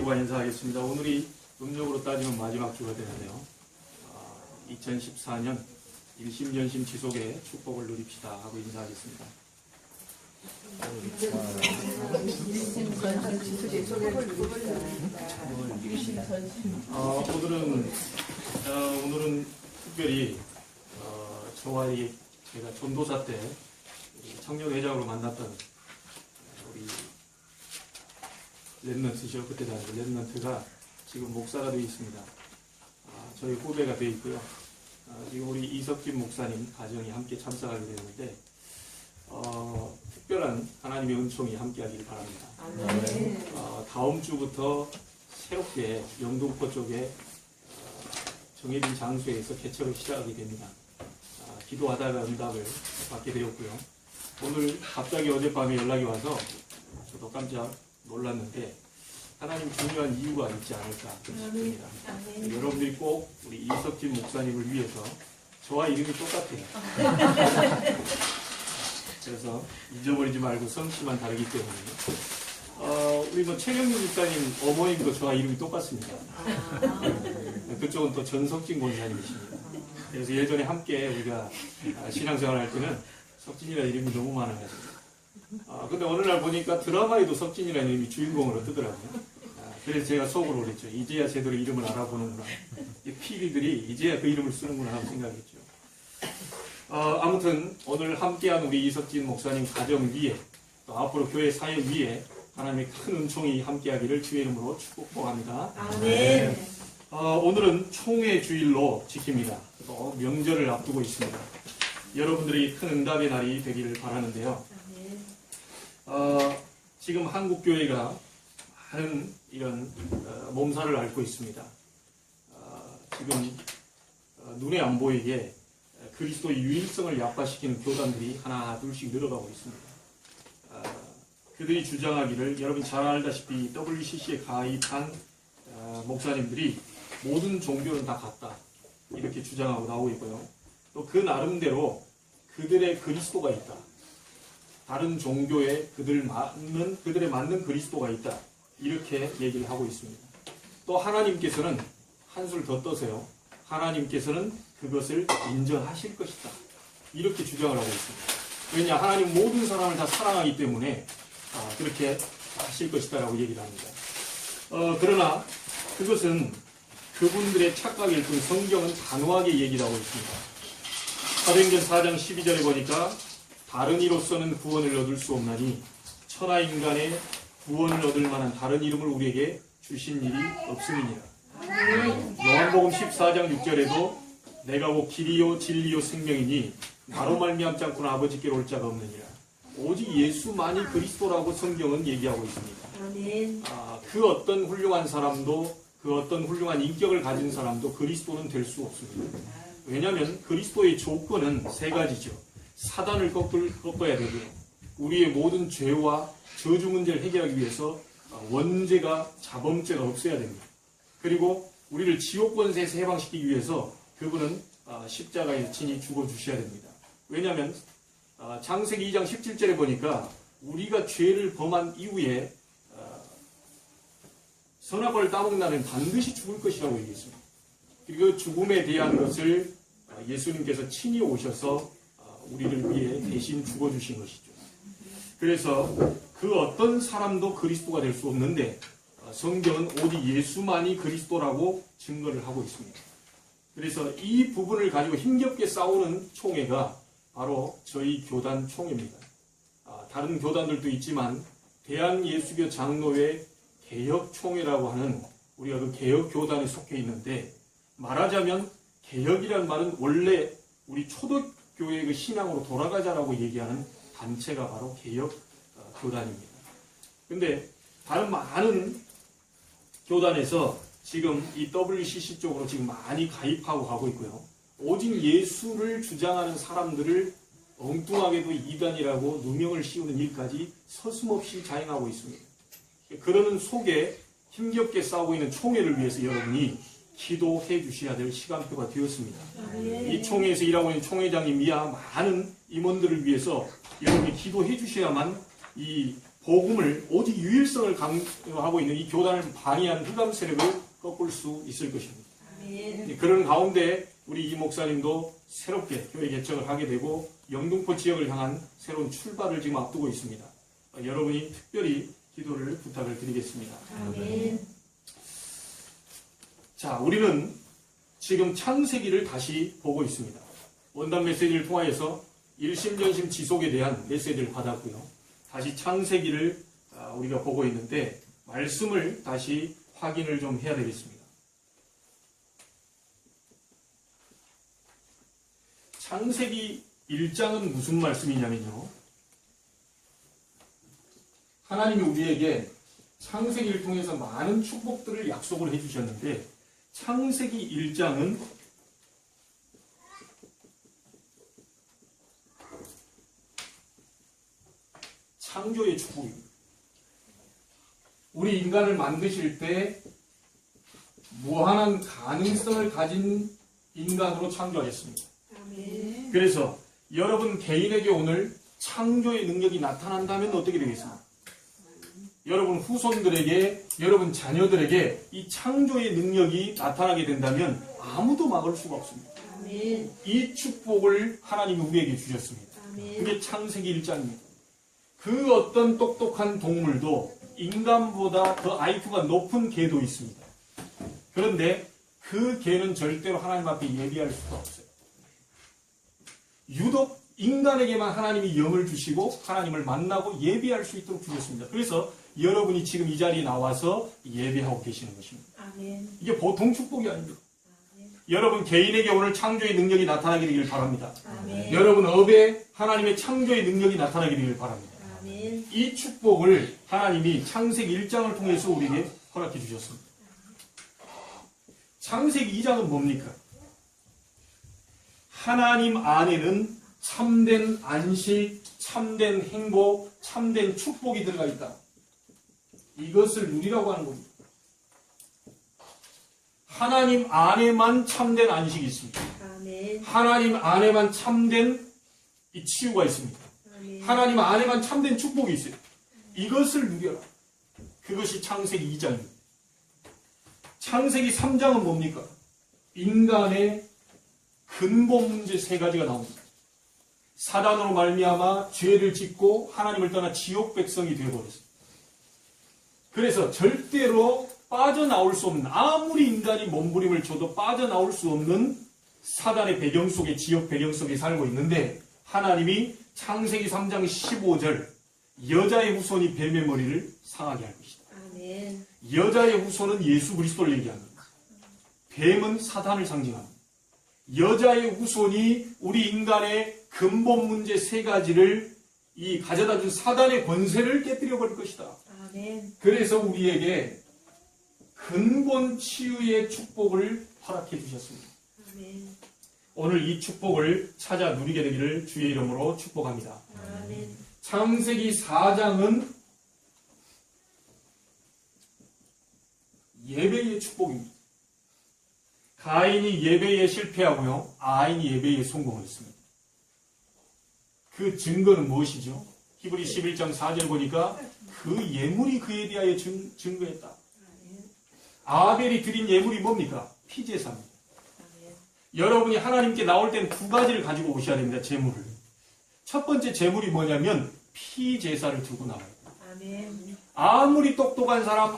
여러분과 인사하겠습니다. 오늘이 음력으로 따지면 마지막 주가 되는데요. 2014년 일심전심 지속의 축복을 누립시다 하고 인사하겠습니다. 오늘은 특별히 저와 제가 전도사 때 청년회장으로 만났던 우리 랩런트죠. 그때도 아니고 랩런트가 지금 목사가 되어 있습니다. 저희 후배가 되어 있고요. 지금 우리 이석진 목사님 가정이 함께 참석하게 되는데 특별한 하나님의 은총이 함께하기를 바랍니다. 다음 주부터 새롭게 영등포 쪽에 정해진 장소에서 개최로 시작하게 됩니다. 기도하다가 응답을 받게 되었고요. 오늘 갑자기 어젯밤에 연락이 와서 저도 깜짝 놀랐는데 하나님 중요한 이유가 있지 않을까 싶습니다. 여러분들이 꼭 우리 이석진 목사님을 위해서 저와 이름이 똑같아요. 그래서 잊어버리지 말고 성씨만 다르기 때문에 우리 최경민 목사님 어머님도 저와 이름이 똑같습니다. 그쪽은 또 전석진 권사님이십니다. 그래서 예전에 함께 우리가 신앙생활 할 때는 석진이라는 이름이 너무 많아가지고 근데 어느 날 보니까 드라마에도 석진이라는 이름이 주인공으로 뜨더라고요. 그래서 제가 속으로 그랬죠. 이제야 제대로 이름을 알아보는구나. PD들이 이제야 그 이름을 쓰는구나 하고 생각했죠. 아무튼 오늘 함께한 우리 이석진 목사님 가정 위에 또 앞으로 교회 사역 위에 하나님의 큰 은총이 함께하기를 주의 이름으로 축복합니다. 아멘. 오늘은 총회 주일로 지킵니다. 또 명절을 앞두고 있습니다. 여러분들이 큰 응답의 날이 되기를 바라는데요. 지금 한국 교회가 많은 이런 몸살을 앓고 있습니다. 지금 눈에 안 보이게 그리스도의 유일성을 약화시키는 교단들이 하나 둘씩 늘어가고 있습니다. 그들이 주장하기를 여러분 잘 알다시피 WCC에 가입한 목사님들이 모든 종교는 다 같다 이렇게 주장하고 나오고 있고요. 또 그 나름대로 그들의 그리스도가 있다. 다른 종교에 그들에 맞는 그리스도가 있다. 이렇게 얘기를 하고 있습니다. 또 하나님께서는 한술 더 떠서요. 하나님께서는 그것을 인정하실 것이다. 이렇게 주장을 하고 있습니다. 왜냐? 하나님 모든 사람을 다 사랑하기 때문에 그렇게 하실 것이다 라고 얘기를 합니다. 그러나 그것은 그분들의 착각일 뿐 성경은 단호하게 얘기를 하고 있습니다. 사도행전 4장 12절에 보니까 다른 이로서는 구원을 얻을 수 없나니 천하 인간의 구원을 얻을 만한 다른 이름을 우리에게 주신 일이 없음이니라. 요한복음 14장 6절에도 내가 곧 길이요 진리요 생명이니 나로 말미암지 않고는 아버지께로 올 자가 없느니라. 오직 예수만이 그리스도라고 성경은 얘기하고 있습니다. 그 어떤 훌륭한 사람도 그 어떤 훌륭한 인격을 가진 사람도 그리스도는 될 수 없습니다. 왜냐하면 그리스도의 조건은 세 가지죠. 사단을 꺾어야 되고요. 우리의 모든 죄와 저주 문제를 해결하기 위해서 원죄가 자범죄가 없어야 됩니다. 그리고 우리를 지옥 권세에서 해방시키기 위해서 그분은 십자가에 친히 죽어주셔야 됩니다. 왜냐하면 창세기 2장 17절에 보니까 우리가 죄를 범한 이후에 선악과를 따먹는다면 반드시 죽을 것이라고 얘기했습니다. 그리고 죽음에 대한 것을 예수님께서 친히 오셔서 우리를 위해 대신 죽어주신 것이죠. 그래서 그 어떤 사람도 그리스도가 될 수 없는데 성경은 오직 예수만이 그리스도라고 증거를 하고 있습니다. 그래서 이 부분을 가지고 힘겹게 싸우는 총회가 바로 저희 교단 총회입니다. 다른 교단들도 있지만 대한예수교 장로회 개혁총회라고 하는 우리가 그 개혁교단에 속해 있는데 말하자면 개혁이란 말은 원래 우리 초대교회의 그 신앙으로 돌아가자라고 얘기하는 단체가 바로 개혁교단입니다. 근데 다른 많은 교단에서 지금 이 WCC 쪽으로 지금 많이 가입하고 가고 있고요. 오직 예수를 주장하는 사람들을 엉뚱하게도 이단이라고 누명을 씌우는 일까지 서슴없이 자행하고 있습니다. 그러는 속에 힘겹게 싸우고 있는 총회를 위해서 여러분이 기도해 주셔야 될 시간표가 되었습니다. 이 총회에서 일하고 있는 총회장님이야 많은 임원들을 위해서 여러분이 기도해 주셔야만 이 복음을 오직 유일성을 강조하고 있는 이 교단을 방해한 흑암 세력을 꺾을 수 있을 것입니다. 아멘. 그런 가운데 우리 이 목사님도 새롭게 교회 개척을 하게 되고 영등포 지역을 향한 새로운 출발을 지금 앞두고 있습니다. 여러분이 특별히 기도를 부탁을 드리겠습니다. 아멘. 자, 우리는 지금 창세기를 다시 보고 있습니다. 원단 메시지를 통하여서 일심전심 지속에 대한 메시지를 받았고요. 다시 창세기를 우리가 보고 있는데 말씀을 다시 확인을 좀 해야 되겠습니다. 창세기 1장은 무슨 말씀이냐면요. 하나님이 우리에게 창세기를 통해서 많은 축복들을 약속을 해주셨는데 창세기 1장은 창조의 축복입니다. 우리 인간을 만드실 때 무한한 가능성을 가진 인간으로 창조하셨습니다. 아멘. 그래서 여러분 개인에게 오늘 창조의 능력이 나타난다면 어떻게 되겠습니까? 여러분 후손들에게, 여러분 자녀들에게 이 창조의 능력이 나타나게 된다면 아무도 막을 수가 없습니다. 아멘. 이 축복을 하나님이 우리에게 주셨습니다. 아멘. 그게 창세기 1장입니다. 그 어떤 똑똑한 동물도 인간보다 더 IQ가 높은 개도 있습니다. 그런데 그 개는 절대로 하나님 앞에 예비할 수가 없어요. 유독 인간에게만 하나님이 영을 주시고 하나님을 만나고 예비할 수 있도록 주셨습니다. 그래서 여러분이 지금 이 자리에 나와서 예배하고 계시는 것입니다. 아멘. 이게 보통 축복이 아닙니다. 아멘. 여러분 개인에게 오늘 창조의 능력이 나타나게 되기를 바랍니다. 아멘. 여러분 업에 하나님의 창조의 능력이 나타나게 되기를 바랍니다. 아멘. 이 축복을 하나님이 창세기 1장을 통해서 우리에게 허락해 주셨습니다. 창세기 2장은 뭡니까? 하나님 안에는 참된 안식, 참된 행복, 참된 축복이 들어가 있다. 이것을 누리라고 하는 겁니다. 하나님 안에만 참된 안식이 있습니다. 아멘. 하나님 안에만 참된 이 치유가 있습니다. 아멘. 하나님 안에만 참된 축복이 있어요. 이것을 누려라. 그것이 창세기 2장입니다. 창세기 3장은 뭡니까? 인간의 근본 문제 세 가지가 나옵니다. 사단으로 말미암아 죄를 짓고 하나님을 떠나 지옥 백성이 되어버렸습니다. 그래서 절대로 빠져나올 수 없는, 아무리 인간이 몸부림을 줘도 빠져나올 수 없는 사단의 배경 속에, 지옥 배경 속에 살고 있는데 하나님이 창세기 3장 15절 여자의 후손이 뱀의 머리를 상하게 할 것이다. 아멘. 여자의 후손은 예수 그리스도를 얘기합니다. 뱀은 사단을 상징합니다. 여자의 후손이 우리 인간의 근본 문제 세 가지를 이 가져다 준 사단의 권세를 깨뜨려 버릴 것이다. 아멘. 그래서 우리에게 근본 치유의 축복을 허락해 주셨습니다. 아멘. 오늘 이 축복을 찾아 누리게 되기를 주의 이름으로 축복합니다. 아멘. 창세기 4장은 예배의 축복입니다. 가인이 예배에 실패하고요, 아인이 예배에 성공했습니다. 그 증거는 무엇이죠? 히브리 11장 4절 보니까 그 예물이 그에 대하여 증거했다. 아멘. 아벨이 드린 예물이 뭡니까? 피제사입니다. 아멘. 여러분이 하나님께 나올 때는 두 가지를 가지고 오셔야 됩니다. 제물을. 첫 번째 제물이 뭐냐면 피제사를 들고 나와요. 아멘. 아무리 똑똑한 사람,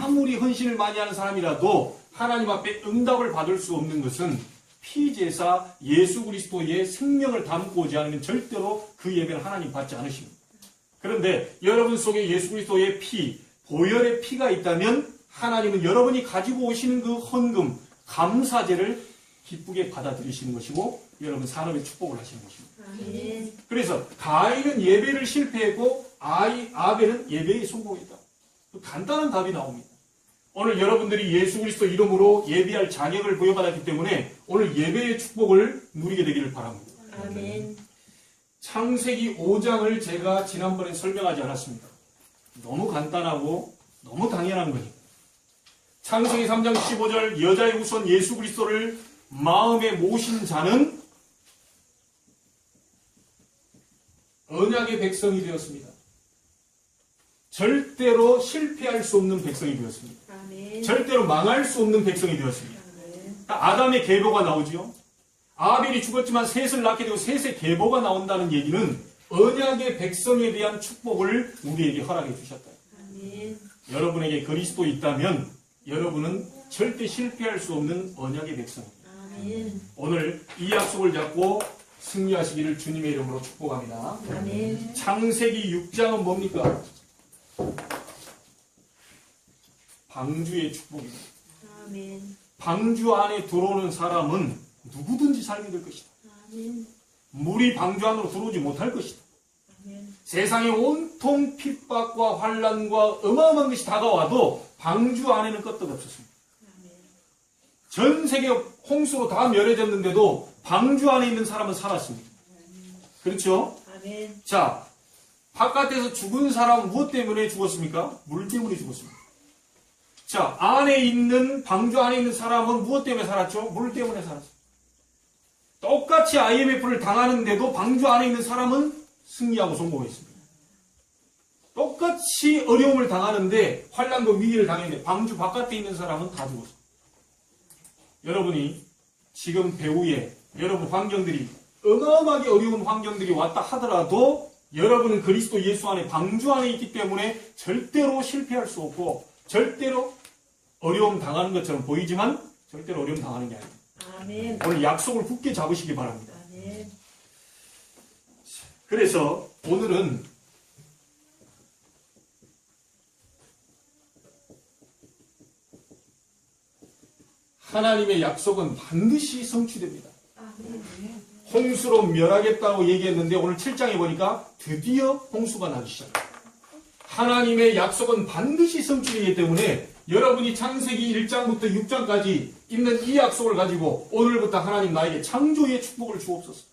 아무리 헌신을 많이 하는 사람이라도 하나님 앞에 응답을 받을 수 없는 것은 피제사 예수 그리스도의 생명을 담고 오지 않으면 절대로 그 예배를 하나님 받지 않으십니다. 그런데 여러분 속에 예수 그리스도의 피, 보혈의 피가 있다면 하나님은 여러분이 가지고 오시는 그 헌금, 감사제를 기쁘게 받아들이시는 것이고 여러분 산업의 축복을 하시는 것입니다. 아멘. 그래서 가인은 예배를 실패했고 아벨은 예배에 성공했다. 간단한 답이 나옵니다. 오늘 여러분들이 예수 그리스도 이름으로 예배할 자격을 부여받았기 때문에 오늘 예배의 축복을 누리게 되기를 바랍니다. 아멘. 창세기 5장을 제가 지난번에 설명하지 않았습니다. 너무 간단하고 너무 당연한 거예요. 창세기 3장 15절 여자의 후손 예수 그리스도를 마음에 모신 자는 언약의 백성이 되었습니다. 절대로 실패할 수 없는 백성이 되었습니다. 아멘. 절대로 망할 수 없는 백성이 되었습니다. 아멘. 아담의 계보가 나오지요. 아벨이 죽었지만 셋을 낳게 되고 셋의 계보가 나온다는 얘기는 언약의 백성에 대한 축복을 우리에게 허락해 주셨다. 아멘. 여러분에게 그리스도 있다면 여러분은 절대 실패할 수 없는 언약의 백성입니다. 아멘. 오늘 이 약속을 잡고 승리하시기를 주님의 이름으로 축복합니다. 아멘. 창세기 6장은 뭡니까? 방주의 축복입니다. 아멘. 방주 안에 들어오는 사람은 누구든지 살게 될 것이다. 아멘. 물이 방주 안으로 들어오지 못할 것이다. 아멘. 세상에 온통 핍박과 환란과 어마어마한 것이 다가와도 방주 안에는 끄떡없었습니다. 아멘. 전 세계 홍수로 다 멸해졌는데도 방주 안에 있는 사람은 살았습니다. 그렇죠? 아멘. 자, 바깥에서 죽은 사람은 무엇 때문에 죽었습니까? 물 때문에 죽었습니다. 자, 안에 있는, 방주 안에 있는 사람은 무엇 때문에 살았죠? 물 때문에 살았습니다. 똑같이 IMF를 당하는데도 방주 안에 있는 사람은 승리하고 성공했습니다. 똑같이 어려움을 당하는데 환란과 위기를 당했는데 방주 바깥에 있는 사람은 다 죽었습니다. 여러분이 지금 배후에 여러분 환경들이 어마어마하게 어려운 환경들이 왔다 하더라도 여러분은 그리스도 예수 안에 방주 안에 있기 때문에 절대로 실패할 수 없고 절대로 어려움 당하는 것처럼 보이지만 절대로 어려움 당하는 게 아닙니다. 아멘. 오늘 약속을 굳게 잡으시기 바랍니다. 아멘. 그래서 오늘은 하나님의 약속은 반드시 성취됩니다. 아멘. 홍수로 멸하겠다고 얘기했는데 오늘 7장에 보니까 드디어 홍수가 나기 시작합니다. 하나님의 약속은 반드시 성취되기 때문에 여러분이 창세기 1장부터 6장까지 있는 이 약속을 가지고 오늘부터 하나님 나에게 창조의 축복을 주옵소서.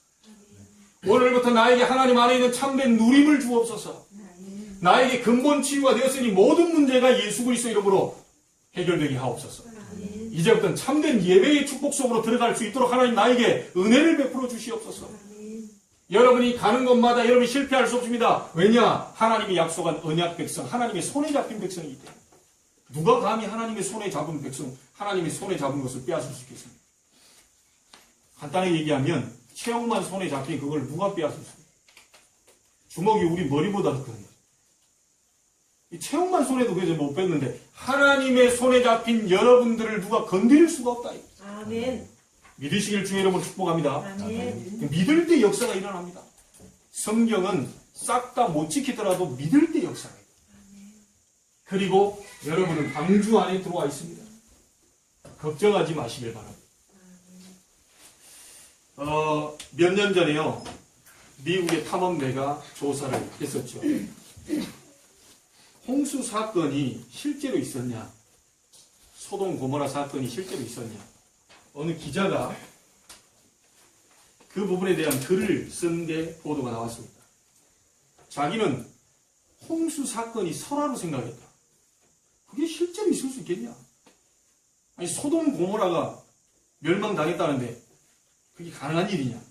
오늘부터 나에게 하나님 안에 있는 참된 누림을 주옵소서. 나에게 근본 치유가 되었으니 모든 문제가 예수 그리스도 이름으로 해결되게 하옵소서. 아멘. 이제부터는 참된 예배의 축복 속으로 들어갈 수 있도록 하나님 나에게 은혜를 베풀어 주시옵소서. 아멘. 여러분이 가는 곳마다 여러분이 실패할 수 없습니다. 왜냐? 하나님이 약속한 언약 백성, 하나님의 손에 잡힌 백성이기 때문에. 누가 감히 하나님의 손에 잡은 백성, 하나님의 손에 잡은 것을 빼앗을 수 있겠습니까? 간단하게 얘기하면 체육만 손에 잡힌 그걸 누가 빼앗을 수 있습니까? 주먹이 우리 머리보다 더 큰. 이 체육만 손에도 그저 못 뺐는데 하나님의 손에 잡힌 여러분들을 누가 건드릴 수가 없다. 아멘. 믿으시길 주의 이름으로 축복합니다. 아멘. 믿을 때 역사가 일어납니다. 성경은 싹 다 못 지키더라도 믿을 때 역사가 일어납니다. 그리고 여러분은 방주 안에 들어와 있습니다. 걱정하지 마시길 바랍니다. 몇 년 전에요. 미국의 탐험대가 조사를 했었죠. 홍수 사건이 실제로 있었냐? 소돔 고모라 사건이 실제로 있었냐? 어느 기자가 그 부분에 대한 글을 쓴 게 보도가 나왔습니다. 자기는 홍수 사건이 설화로 생각했다. 그게 실제로 있을 수 있겠냐? 아니 소돔 고모라가 멸망당했다는데 그게 가능한 일이냐?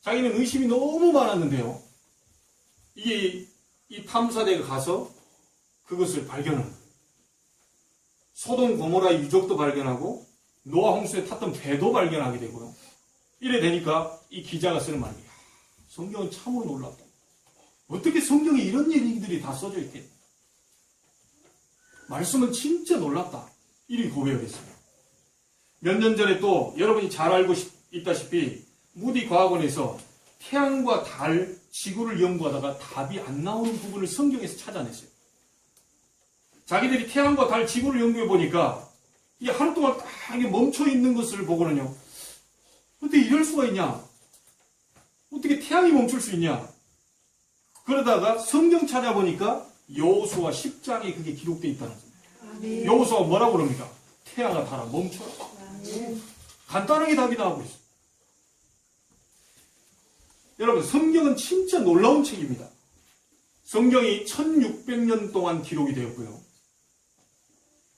자기는 의심이 너무 많았는데요. 이 탐사대가 가서 그것을 발견합니다. 소돔 고모라의 유적도 발견하고 노아 홍수에 탔던 배도 발견하게 되고요. 이래 되니까 이 기자가 쓰는 말이에요. 성경은 참으로 놀랍다. 어떻게 성경에 이런 얘기들이 다 써져 있겠냐. 말씀은 진짜 놀랍다. 이렇게 고백을 했어요. 몇 년 전에 또 여러분이 잘 알고 있다시피 무디 과학원에서 태양과 달, 지구를 연구하다가 답이 안 나오는 부분을 성경에서 찾아냈어요. 자기들이 태양과 달, 지구를 연구해 보니까 이게 하루 동안 딱 이게 멈춰 있는 것을 보고는요. 어떻게 이럴 수가 있냐? 어떻게 태양이 멈출 수 있냐? 그러다가 성경 찾아보니까 여호수아 10장에 그게 기록되어 있다는 거예요. 아멘. 여호수아가 뭐라고 그럽니까? 태양아 달아 멈춰라. 아멘. 간단하게 답이 나오고 있어요. 여러분 성경은 진짜 놀라운 책입니다. 성경이 1600년 동안 기록이 되었고요.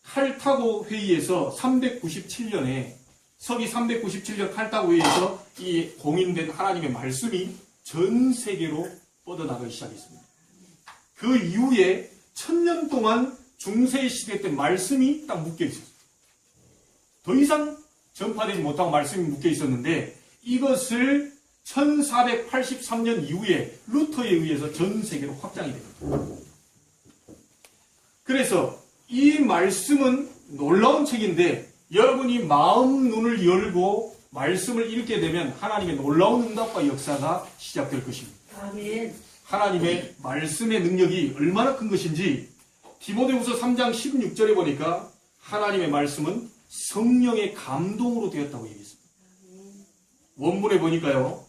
칼타고 회의에서 397년에 서기 397년 칼타고 회의에서 이 공인된 하나님의 말씀이 전 세계로 뻗어나가기 시작했습니다. 그 이후에 1000년 동안 중세 시대 때 말씀이 딱 묶여 있었어요. 더 이상 전파되지 못하고 말씀이 묶여 있었는데 이것을 1483년 이후에 루터에 의해서 전 세계로 확장이 됩니다. 그래서 이 말씀은 놀라운 책인데 여러분이 마음 눈을 열고 말씀을 읽게 되면 하나님의 놀라운 응답과 역사가 시작될 것입니다. 아멘. 하나님의 말씀의 능력이 얼마나 큰 것인지 디모데후서 3장 16절에 보니까 하나님의 말씀은 성령의 감동으로 되었다고 얘기했습니다. 원문에 보니까요.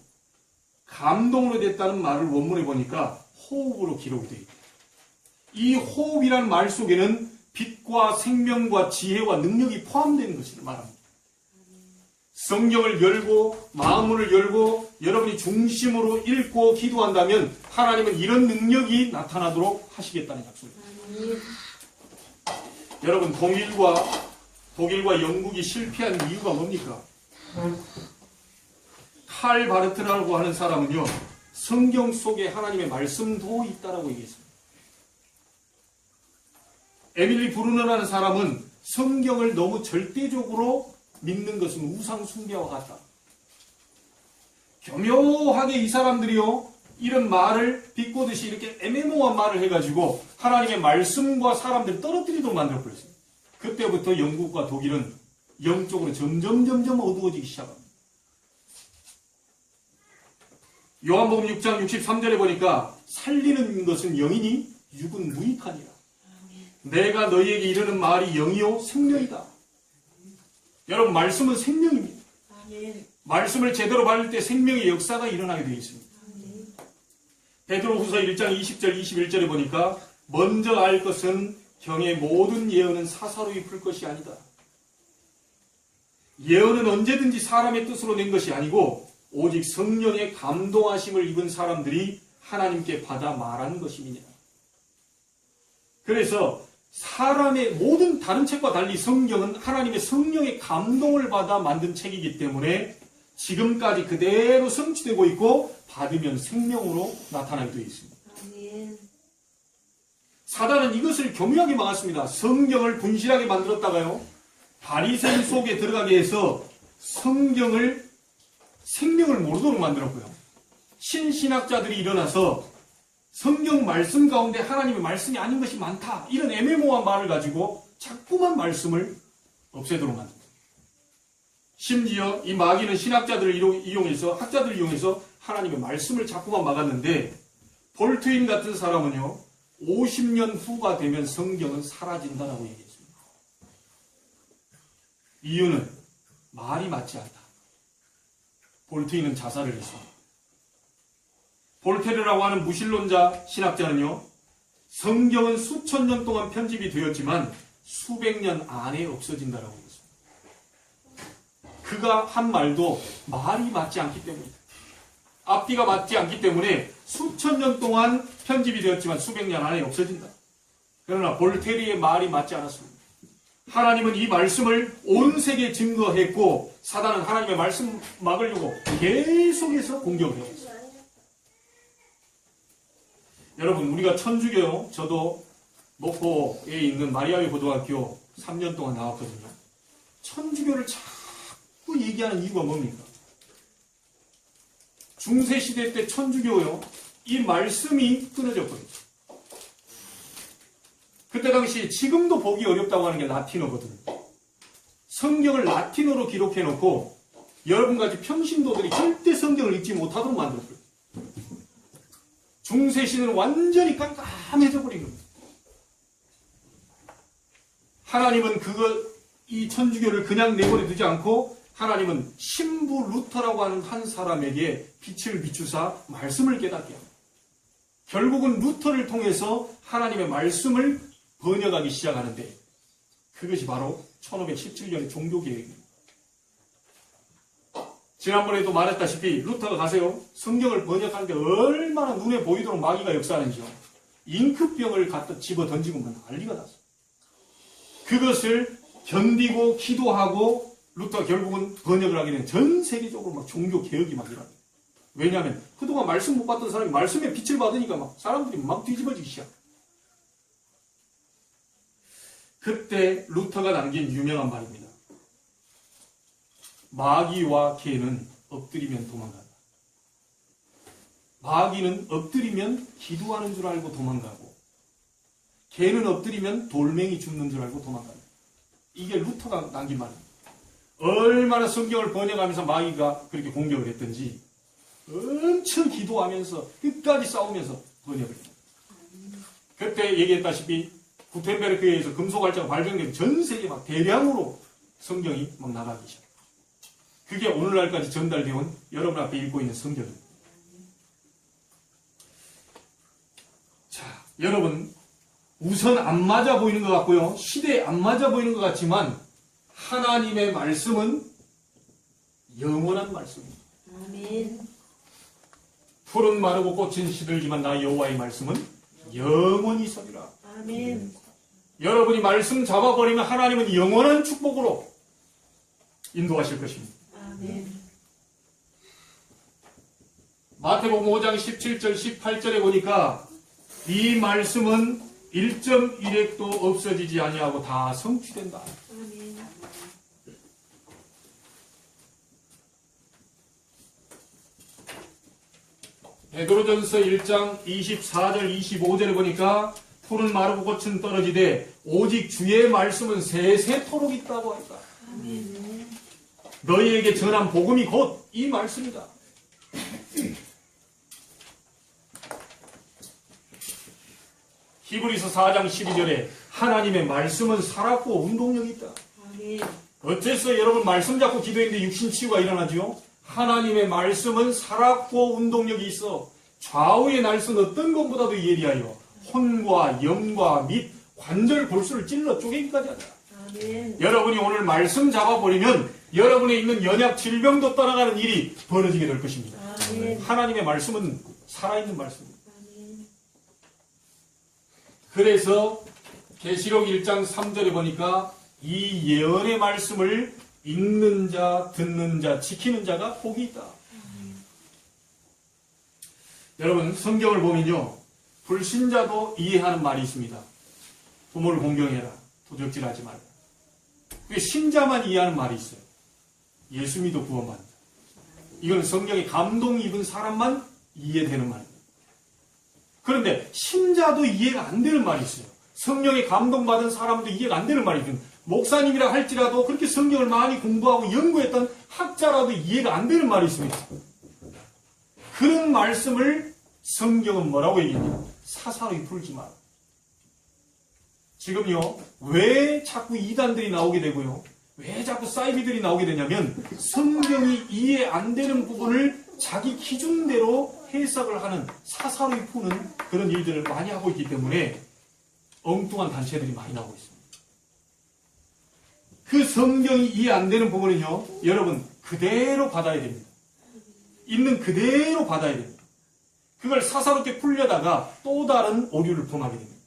감동으로 됐다는 말을 원문에 보니까 호흡으로 기록이 되어 있습니다. 이 호흡이라는 말 속에는 빛과 생명과 지혜와 능력이 포함되는 것을 말합니다. 성경을 열고 마음을 열고 여러분이 중심으로 읽고 기도한다면 하나님은 이런 능력이 나타나도록 하시겠다는 약속입니다. 여러분 독일과 영국이 실패한 이유가 뭡니까? 칼 바르트라고 하는 사람은요. 성경 속에 하나님의 말씀도 있다라고 얘기했습니다. 에밀리 브루너라는 사람은 성경을 너무 절대적으로 믿는 것은 우상 숭배와 같다. 교묘하게 이 사람들이요 이런 말을 비꼬듯이 이렇게 애매모호한 말을 해가지고 하나님의 말씀과 사람들을 떨어뜨리도록 만들어버렸어요. 그때부터 영국과 독일은 영적으로 점점 어두워지기 시작합니다. 요한복음 6장 63절에 보니까 살리는 것은 영이니 육은 무익하니라. 내가 너희에게 이르는 말이 영이요 생명이다. 여러분 말씀은 생명입니다. 아멘. 말씀을 제대로 받을 때 생명의 역사가 일어나게 되어 있습니다. 베드로후서 1장 20절 21절에 보니까 먼저 알 것은 경의 모든 예언은 사사로이 풀 것이 아니다. 예언은 언제든지 사람의 뜻으로 낸 것이 아니고 오직 성령의 감동하심을 입은 사람들이 하나님께 받아 말하는 것임이니라. 그래서 사람의 모든 다른 책과 달리 성경은 하나님의 성령의 감동을 받아 만든 책이기 때문에 지금까지 그대로 성취되고 있고 받으면 생명으로 나타나게 되어 있습니다. 아멘. 사단은 이것을 교묘하게 막았습니다. 성경을 분실하게 만들었다가요. 바리새인 속에 들어가게 해서 성경을 생명을 모르도록 만들었고요. 신신학자들이 일어나서 성경 말씀 가운데 하나님의 말씀이 아닌 것이 많다. 이런 애매모호한 말을 가지고 자꾸만 말씀을 없애도록 만듭니다. 심지어 이 마귀는 신학자들을 이용해서 학자들을 이용해서 하나님의 말씀을 자꾸만 막았는데 볼트인 같은 사람은요. 50년 후가 되면 성경은 사라진다라고 얘기했습니다. 이유는 말이 맞지 않다. 볼트인은 자살을 했습니다. 볼테르라고 하는 무신론자 신학자는요. 성경은 수천 년 동안 편집이 되었지만 수백 년 안에 없어진다라고 했습니다. 그가 한 말도 말이 맞지 않기 때문이다. 앞뒤가 맞지 않기 때문에 수천 년 동안 편집이 되었지만 수백 년 안에 없어진다. 그러나 볼테르의 말이 맞지 않았습니다. 하나님은 이 말씀을 온 세계에 증거했고 사단은 하나님의 말씀 막으려고 계속해서 공격을 했습니다. 여러분 우리가 천주교요. 저도 목포에 있는 마리아의 고등학교 3년 동안 나왔거든요. 천주교를 자꾸 얘기하는 이유가 뭡니까? 중세시대 때 천주교요. 이 말씀이 끊어졌거든요. 그때 당시 지금도 보기 어렵다고 하는 게 라틴어거든요. 성경을 라틴어로 기록해놓고 여러분같이 평신도들이 절대 성경을 읽지 못하도록 만들었어요. 중세시대는 완전히 깜깜해져 버린 겁니다. 하나님은 이 천주교를 그냥 내버려 두지 않고 하나님은 신부 루터라고 하는 한 사람에게 빛을 비추사 말씀을 깨닫게 합니다. 결국은 루터를 통해서 하나님의 말씀을 번역하기 시작하는데 그것이 바로 1517년의 종교개혁입니다. 지난번에도 말했다시피 루터가 가세요. 성경을 번역하는데 얼마나 눈에 보이도록 마귀가 역사하는지요. 잉크병을 갖다 집어 던지고 난리가 났어요. 그것을 견디고 기도하고 루터가 결국은 번역을 하게 되면 전 세계적으로 막 종교개혁이 막 일어납니다. 왜냐하면 그동안 말씀 못 받던 사람이 말씀의 빛을 받으니까 막 사람들이 막 뒤집어지기 시작. 그때 루터가 남긴 유명한 말입니다. 마귀와 개는 엎드리면 도망간다. 마귀는 엎드리면 기도하는 줄 알고 도망가고, 개는 엎드리면 돌멩이 줍는 줄 알고 도망간다. 이게 루터가 남긴 말입니다. 얼마나 성경을 번역하면서 마귀가 그렇게 공격을 했던지 엄청 기도하면서 끝까지 싸우면서 번역을 했습니다. 그때 얘기했다시피 구텐베르크에서 금속활자가 발견되면 전 세계 막 대량으로 성경이 막 나가기 시작. 그게 오늘날까지 전달되어 온 여러분 앞에 읽고 있는 성경입니다. 자, 여러분, 우선 안 맞아 보이는 것 같고요. 시대에 안 맞아 보이는 것 같지만 하나님의 말씀은 영원한 말씀입니다. 아멘. 풀은 마르고 꽃은 시들지만 나 여호와의 말씀은 영원히 서리라. 아멘. 여러분이 말씀 잡아버리면 하나님은 영원한 축복으로 인도하실 것입니다. 아멘. 마태복음 5장 17절 18절에 보니까 이 말씀은 1.1획도 없어지지 아니하고 다 성취된다. 아멘. 베드로전서 1장 24절 25절에 보니까 풀은 마르고 꽃은 떨어지되 오직 주의 말씀은 세세토록 있다고 하니까 아멘. 너희에게 전한 복음이 곧 이 말씀이다. 히브리서 4장 12절에 하나님의 말씀은 살았고 운동력이 있다. 아멘. 어째서 여러분 말씀 잡고 기도했는데 육신치유가 일어나죠? 하나님의 말씀은 살았고 운동력이 있어 좌우의 날선 어떤 것보다도 예리하여 혼과 영과 및 관절 골수를 찔러 쪼개기까지 한다. 아멘. 여러분이 오늘 말씀 잡아버리면 여러분에 있는 연약 질병도 떠나가는 일이 벌어지게 될 것입니다. 아멘. 하나님의 말씀은 살아있는 말씀입니다. 아멘. 그래서 계시록 1장 3절에 보니까 이 예언의 말씀을 읽는 자, 듣는 자, 지키는 자가 복이 있다. 여러분 성경을 보면요 불신자도 이해하는 말이 있습니다. 부모를 공경해라, 도적질하지 말라. 그게 신자만 이해하는 말이 있어요. 예수 믿어 구원받는다. 이건 성경에 감동 입은 사람만 이해되는 말입니다. 그런데 신자도 이해가 안 되는 말이 있어요. 성령에 감동받은 사람도 이해가 안 되는 말이 있어요. 목사님이라 할지라도 그렇게 성경을 많이 공부하고 연구했던 학자라도 이해가 안 되는 말이 있습니다. 그런 말씀을 성경은 뭐라고 얘기해요? 사사로이 풀지 마라. 지금요, 왜 자꾸 이단들이 나오게 되고요, 왜 자꾸 사이비들이 나오게 되냐면 성경이 이해 안 되는 부분을 자기 기준대로 해석을 하는 사사로이 푸는 그런 일들을 많이 하고 있기 때문에 엉뚱한 단체들이 많이 나오고 있습니다. 그 성경이 이해 안 되는 부분은요, 여러분 그대로 받아야 됩니다. 있는 그대로 받아야 됩니다. 그걸 사사롭게 풀려다가 또 다른 오류를 범하게 됩니다.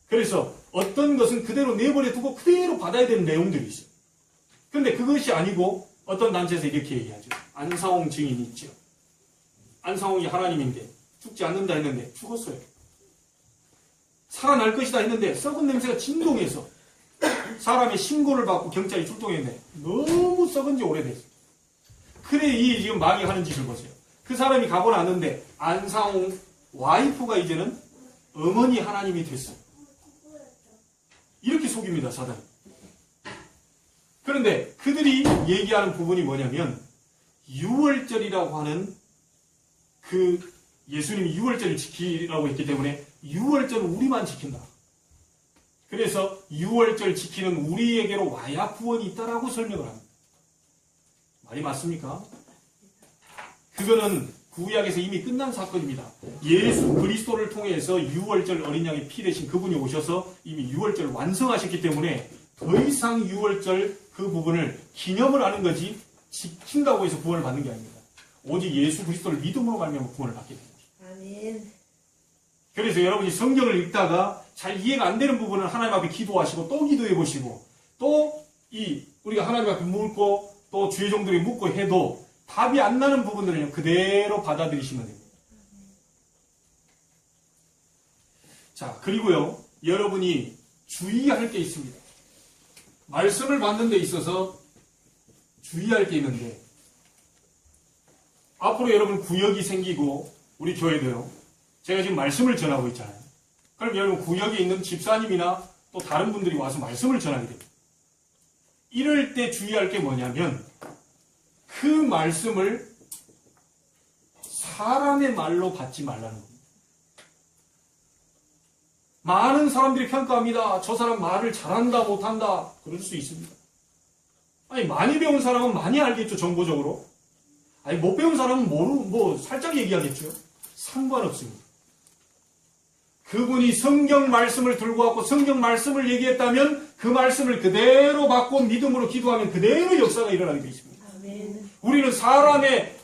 그래서 어떤 것은 그대로 내버려 두고 그대로 받아야 되는 내용들이 있어요. 그런데 그것이 아니고 어떤 단체에서 이렇게 얘기하죠. 안상홍 증인이 있죠. 안상홍이 하나님인데 죽지 않는다 했는데 죽었어요. 살아날 것이다 했는데 썩은 냄새가 진동해서 사람의 신고를 받고 경찰이 출동했는데 너무 썩은 지 오래됐어요. 그래 이 지금 마귀 하는 짓을 보세요. 그 사람이 가고 났는데 안상홍 와이프가 이제는 어머니 하나님이 됐어요. 이렇게 속입니다, 사단이. 그런데 그들이 얘기하는 부분이 뭐냐면 유월절이라고 하는 그 예수님이 유월절을 지키라고 했기 때문에 유월절은 우리만 지킨다. 그래서 유월절 지키는 우리에게로 와야 구원이 있다라고 설명을 합니다. 말이 맞습니까? 그거는 구약에서 이미 끝난 사건입니다. 예수 그리스도를 통해서 유월절 어린 양의 피 대신 그분이 오셔서 이미 유월절을 완성하셨기 때문에 더 이상 유월절 그 부분을 기념을 하는 거지 지킨다고 해서 구원을 받는 게 아닙니다. 오직 예수 그리스도를 믿음으로 말미암아 구원을 받게 됩니다. 아멘. 그래서 여러분이 성경을 읽다가 잘 이해가 안 되는 부분은 하나님 앞에 기도하시고 또 기도해 보시고 또 우리가 하나님 앞에 묻고 또 주의 종들이 묻고 해도 답이 안 나는 부분들은 그대로 받아들이시면 됩니다. 자, 그리고요, 여러분이 주의할 게 있습니다. 말씀을 받는 데 있어서 주의할 게 있는데, 앞으로 여러분 구역이 생기고 우리 교회도요. 제가 지금 말씀을 전하고 있잖아요. 그럼 여러분 구역에 있는 집사님이나 또 다른 분들이 와서 말씀을 전하게 됩니다. 이럴 때 주의할 게 뭐냐면 그 말씀을 사람의 말로 받지 말라는 겁니다. 많은 사람들이 평가합니다. 저 사람 말을 잘한다 못한다 그럴 수 있습니다. 아니 많이 배운 사람은 많이 알겠죠. 정보적으로. 아니 못 배운 사람은 살짝 얘기하겠죠. 상관없습니다. 그분이 성경 말씀을 들고 왔고 성경 말씀을 얘기했다면 그 말씀을 그대로 받고 믿음으로 기도하면 그대로 역사가 일어나게 되어 있습니다. 아멘. 우리는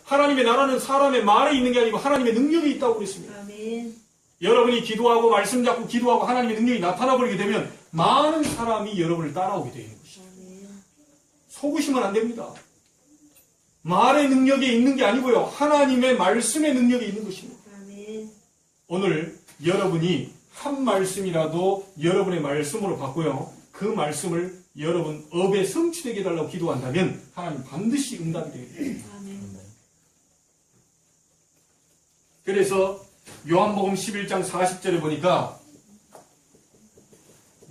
하나님의 나라는 사람의 말에 있는 게 아니고 하나님의 능력이 있다고 그랬습니다. 아멘. 여러분이 기도하고 말씀 잡고 기도하고 하나님의 능력이 나타나 버리게 되면 많은 사람이 여러분을 따라오게 되는 것이죠. 아멘. 속으시면 안 됩니다. 말의 능력이 있는 게 아니고요. 하나님의 말씀의 능력이 있는 것입니다. 아멘. 오늘 여러분이 한 말씀이라도 여러분의 말씀으로 받고요. 그 말씀을 여러분 업에 성취되게 해달라고 기도한다면 하나님 반드시 응답이 되게 됩니다. 아멘. 그래서 요한복음 11장 40절에 보니까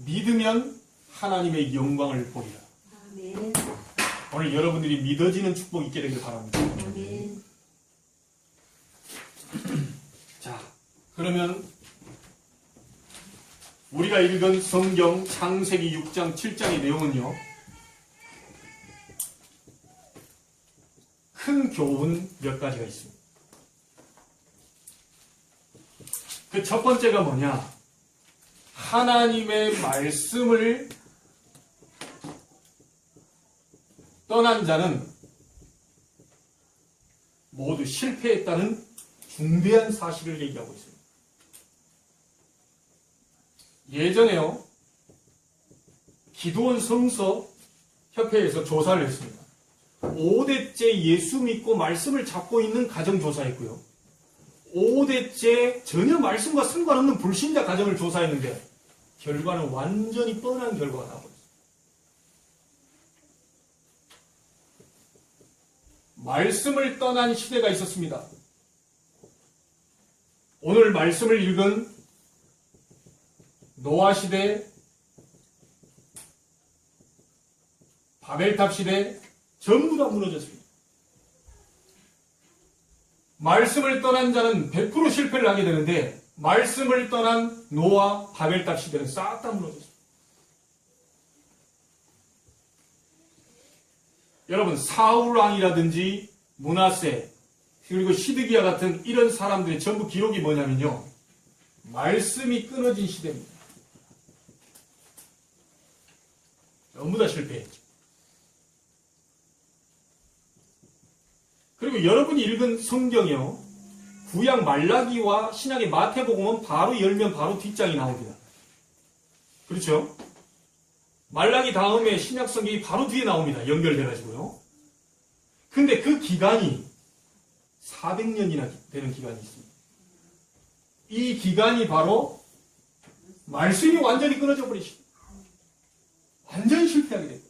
믿으면 하나님의 영광을 보리라. 아멘. 오늘 여러분들이 믿어지는 축복이 있게 되길 바랍니다. 아멘. 자, 그러면 우리가 읽은 성경 창세기 6장 7장의 내용은요. 큰 교훈 몇 가지가 있습니다. 그 첫 번째가 뭐냐? 하나님의 말씀을 떠난 자는 모두 실패했다는 중대한 사실을 얘기하고 있습니다. 예전에요, 기도원 성서 협회에서 조사를 했습니다. 5대째 예수 믿고 말씀을 잡고 있는 가정 조사했고요. 5대째 전혀 말씀과 상관없는 불신자 가정을 조사했는데 결과는 완전히 뻔한 결과가 나와버렸습니다. 말씀을 떠난 시대가 있었습니다. 오늘 말씀을 읽은 노아 시대, 바벨탑 시대 전부 다 무너졌습니다. 말씀을 떠난 자는 100% 실패를 하게 되는데 말씀을 떠난 노아, 바벨탑 시대는 싹 다 무너졌습니다. 여러분 사울 왕이라든지 므낫세 그리고 시드기야 같은 이런 사람들의 전부 기록이 뭐냐면요. 말씀이 끊어진 시대입니다. 전부 다 실패했죠. 그리고 여러분이 읽은 성경이요. 구약 말라기와 신약의 마태복음은 바로 열면 바로 뒷장이 나옵니다. 그렇죠? 말라기 다음에 신약 성경이 바로 뒤에 나옵니다. 연결돼가지고요. 근데 그 기간이 400년이나 되는 기간이 있습니다. 이 기간이 바로 말씀이 완전히 끊어져 버리시고 완전히 실패하게 됩니다.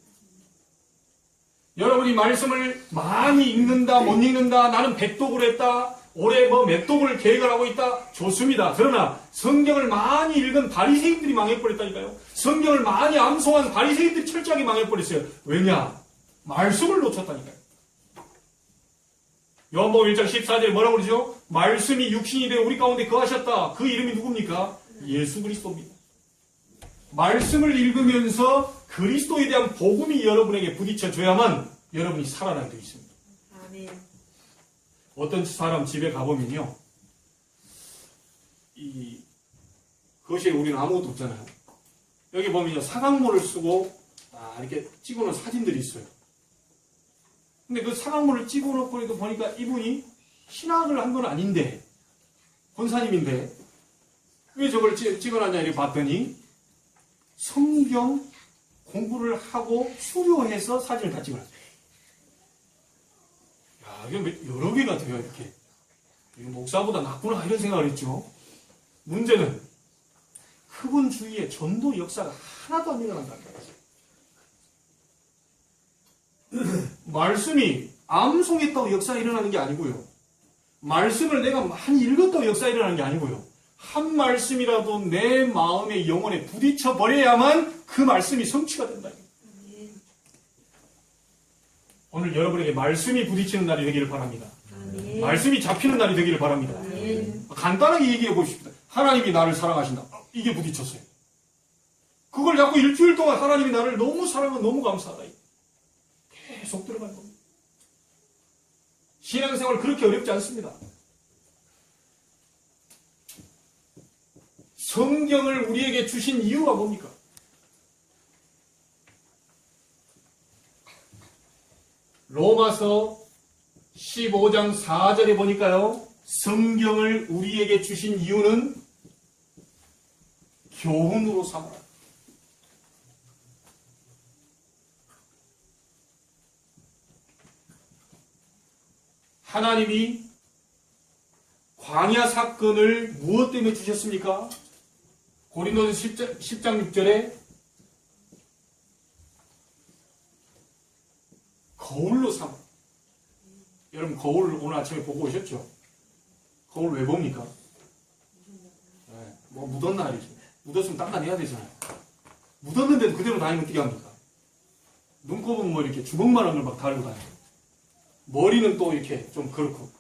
여러분이 말씀을 많이 읽는다, 못 읽는다, 나는 100독을 했다, 올해 몇 독을 계획을 하고 있다, 좋습니다. 그러나 성경을 많이 읽은 바리새인들이 망해버렸다니까요. 성경을 많이 암송한 바리새인들이 철저하게 망해버렸어요. 왜냐? 말씀을 놓쳤다니까요. 요한복음 1장 14절에 뭐라고 그러죠? 말씀이 육신이 되어 우리 가운데 거하셨다. 그 이름이 누굽니까? 예수 그리스도입니다. 말씀을 읽으면서 그리스도에 대한 복음이 여러분에게 부딪혀줘야만 여러분이 살아나게 되어 있습니다. 아멘. 어떤 사람 집에 가보면요. 거실에 우리는 아무것도 없잖아요. 여기 보면요. 사각모를 쓰고 이렇게 찍어놓은 사진들이 있어요. 근데 그 사각모를 찍어놓고 보니까 이분이 신학을 한 건 아닌데 권사님인데 왜 저걸 찍어놨냐 이렇게 봤더니 성경 공부를 하고 수료해서 사진을 다 찍어놨어요. 야, 이게 여러 개가 돼요, 이렇게. 이거 목사보다 낫구나, 이런 생각을 했죠. 문제는 그분 주위에 전도 역사가 하나도 안 일어난다는 거예요. 말씀이 암송했다고 역사가 일어나는 게 아니고요. 말씀을 내가 많이 읽었다고 역사가 일어나는 게 아니고요. 한 말씀이라도 내 마음의 영혼에 부딪혀 버려야만 그 말씀이 성취가 된다. 아멘. 오늘 여러분에게 말씀이 부딪히는 날이 되기를 바랍니다. 아멘. 말씀이 잡히는 날이 되기를 바랍니다. 아멘. 간단하게 얘기해 보십시다. 하나님이 나를 사랑하신다. 이게 부딪혔어요. 그걸 자꾸 일주일 동안 하나님이 나를 너무 사랑하고 너무 감사하다. 계속 들어가는 겁니다. 신앙생활 그렇게 어렵지 않습니다. 성경을 우리에게 주신 이유가 뭡니까? 로마서 15장 4절에 보니까요. 성경을 우리에게 주신 이유는 교훈으로 삼아라. 하나님이 광야 사건을 무엇 때문에 주셨습니까? 고린도서 10장 6절에 거울로 삼아. 여러분 거울 오늘 아침에 보고 오셨죠? 거울 왜 봅니까? 네, 뭐 묻은 날이죠. 묻었으면 닦아내야 되잖아요. 묻었는데도 그대로 다니면 어떻게 합니까? 눈곱은 뭐 이렇게 주먹만한 걸 막 달고 다녀요. 머리는 또 이렇게 좀 그렇고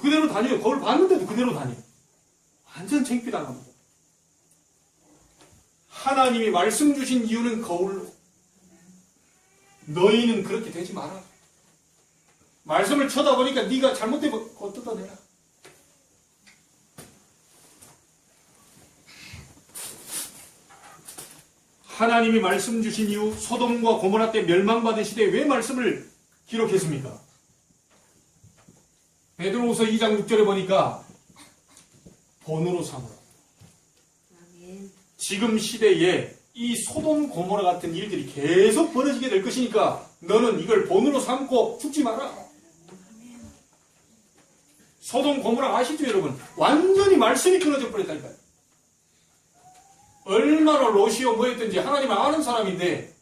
그대로 다녀요. 거울 봤는데도 그대로 다녀요. 완전 창피당합니다. 하나님이 말씀 주신 이유는 거울로. 너희는 그렇게 되지 마라. 말씀을 쳐다보니까 네가 잘못되면 그거 뜯어내라. 하나님이 말씀 주신 이유, 소돔과 고모라 때 멸망받은 시대에 왜 말씀을 기록했습니까? 베드로후서 2장 6절에 보니까 본으로 삼으라. 아멘. 지금 시대에 이 소돔 고모라 같은 일들이 계속 벌어지게 될 것이니까 너는 이걸 본으로 삼고 죽지 마라. 소돔 고모라 아시죠 여러분? 완전히 말씀이 끊어져 버렸다니까요. 얼마나 로시오 뭐였든지 하나님을 아는 사람인데